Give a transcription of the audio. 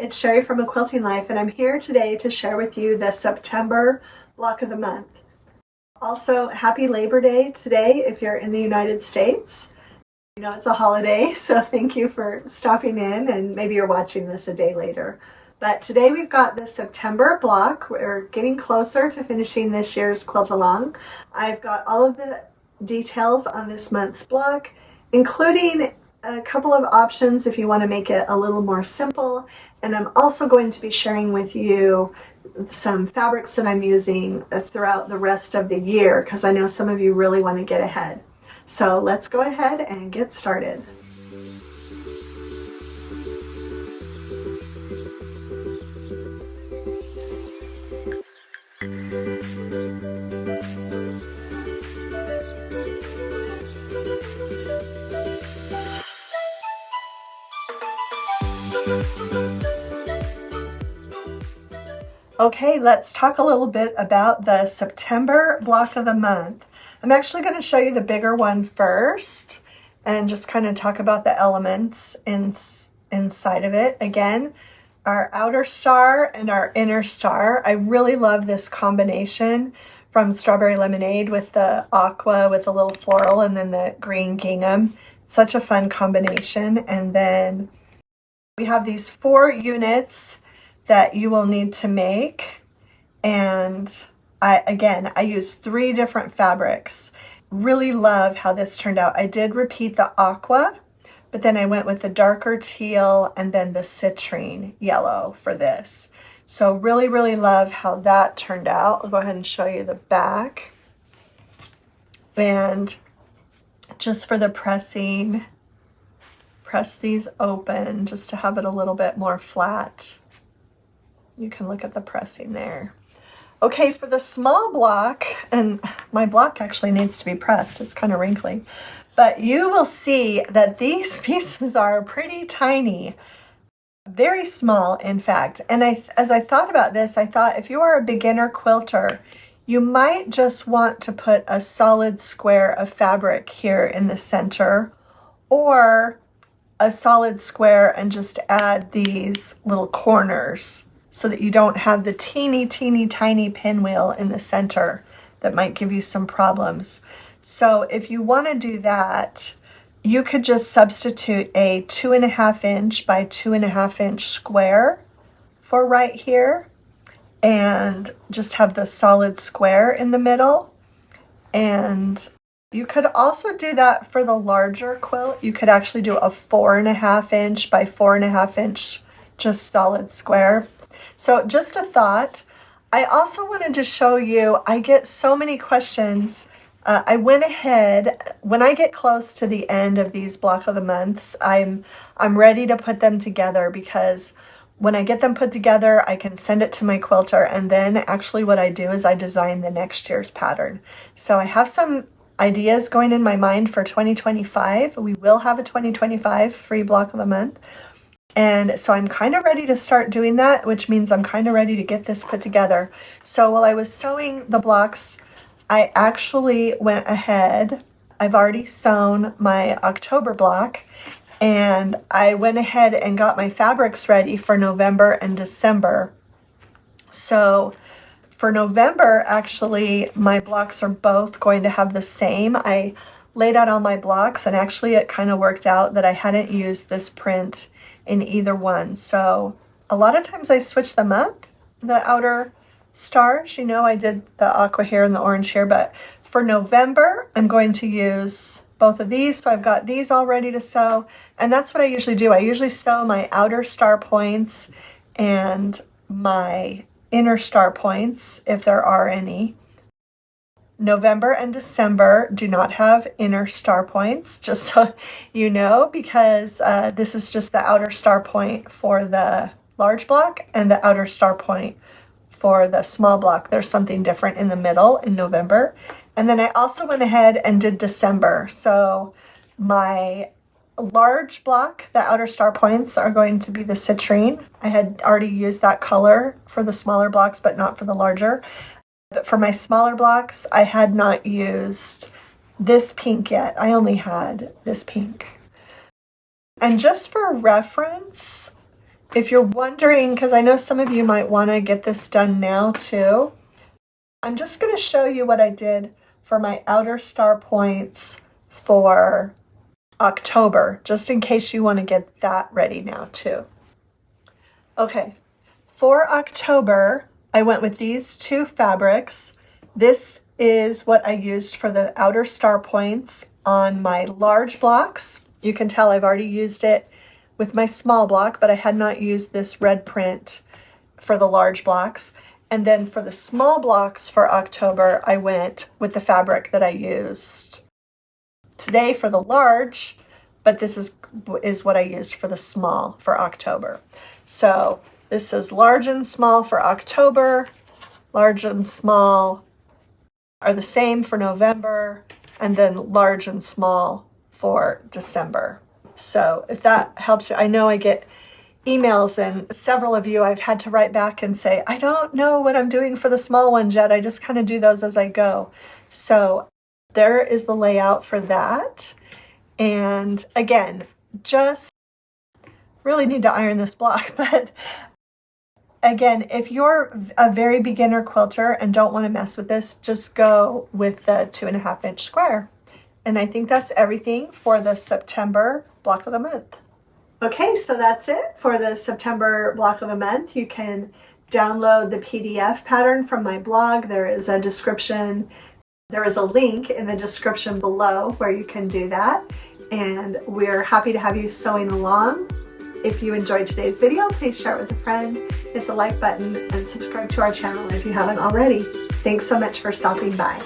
it's Sherri from A Quilting Life, and I'm here today to share with you the September block of the month. Also, happy Labor Day today if you're in the United States. I know it's a holiday, so thank you for stopping in, and maybe you're watching this a day later. But today we've got the September block. We're getting closer to finishing this year's quilt along. I've got all of the details on this month's block, including a couple of options if you want to make it a little more simple. And I'm also going to be sharing with you some fabrics that I'm using throughout the rest of the year, because I know some of you really want to get ahead. So let's go ahead and get started. Okay, let's talk a little bit about the September block of the month. I'm actually going to show you the bigger one first and just kind of talk about the elements inside of it. Again, our outer star and our inner star. I really love this combination from Strawberry Lemonade with the aqua with a little floral and then the green gingham. Such a fun combination. And then we have these 4 units that you will need to make, and I used 3 different fabrics. Really love how this turned out. I did repeat the aqua, but then I went with the darker teal and then the citrine yellow for this. So really love how that turned out. I'll go ahead and show you the back. And just for the pressing, press these open just to have it a little bit more flat. You can look at the pressing there. Okay, for the small block, and my block actually needs to be pressed. It's kind of wrinkly. But you will see that these pieces are pretty tiny. Very small, in fact. And as I thought about this, I thought if you are a beginner quilter, you might just want to put a solid square of fabric here in the center, or a solid square and just add these little corners, so that you don't have the teeny tiny pinwheel in the center that might give you some problems. So if you want to do that, you could just substitute a 2.5 inch by 2.5 inch square for right here, and just have the solid square in the middle. And you could also do that for the larger quilt. You could actually do a 4.5 inch by 4.5 inch just solid square. So just a thought. I also wanted to show you, I get so many questions. I went ahead, when I get close to the end of these block of the months, I'm ready to put them together, because when I get them put together, I can send it to my quilter, and then actually what I do is I design the next year's pattern. So I have some ideas going in my mind for 2025. We will have a 2025 free block of the month. And so I'm kind of ready to start doing that, which means I'm kind of ready to get this put together. So while I was sewing the blocks, I actually went ahead. I've already sewn my October block, and I went ahead and got my fabrics ready for November and December. So for November, actually, my blocks are both going to have the same. I laid out all my blocks, and actually it kind of worked out that I hadn't used this print in either one. So a lot of times I switch them up, the outer stars. You know, I did the aqua here and the orange here, but for November, I'm going to use both of these. So I've got these all ready to sew, and that's what I usually do. I usually sew my outer star points and my inner star points, if there are any. November and December do not have inner star points, just so you know, because this is just the outer star point for the large block and the outer star point for the small block. There's something different in the middle in November. And then I also went ahead and did December. So my large block, the outer star points, are going to be the citrine. I had already used that color for the smaller blocks, but not for the larger. But for my smaller blocks, I had not used this pink yet. I only had this pink. And just for reference, if you're wondering, because I know some of you might want to get this done now too, I'm just going to show you what I did for my outer star points for October, just in case you want to get that ready now too. Okay, for October, I went with these two fabrics. This is what I used for the outer star points on my large blocks. You can tell I've already used it with my small block, but I had not used this red print for the large blocks. And then for the small blocks for October, I went with the fabric that I used today for the large, but this is what I used for the small for October. So this is large and small for October. Large and small are the same for November, and then large and small for December. So if that helps you, I know I get emails and several of you I've had to write back and say, I don't know what I'm doing for the small ones yet. I just kind of do those as I go. So there is the layout for that. And again, just really need to iron this block, but again, if you're a very beginner quilter and don't want to mess with this, just go with the 2.5 inch square. And I think that's everything for the September block of the month. Okay, so that's it for the September block of the month. You can download the PDF pattern from my blog. There is a description. There is a link in the description below where you can do that. And we're happy to have you sewing along. If you enjoyed today's video, please share it with a friend, hit the like button, and subscribe to our channel if you haven't already. Thanks so much for stopping by.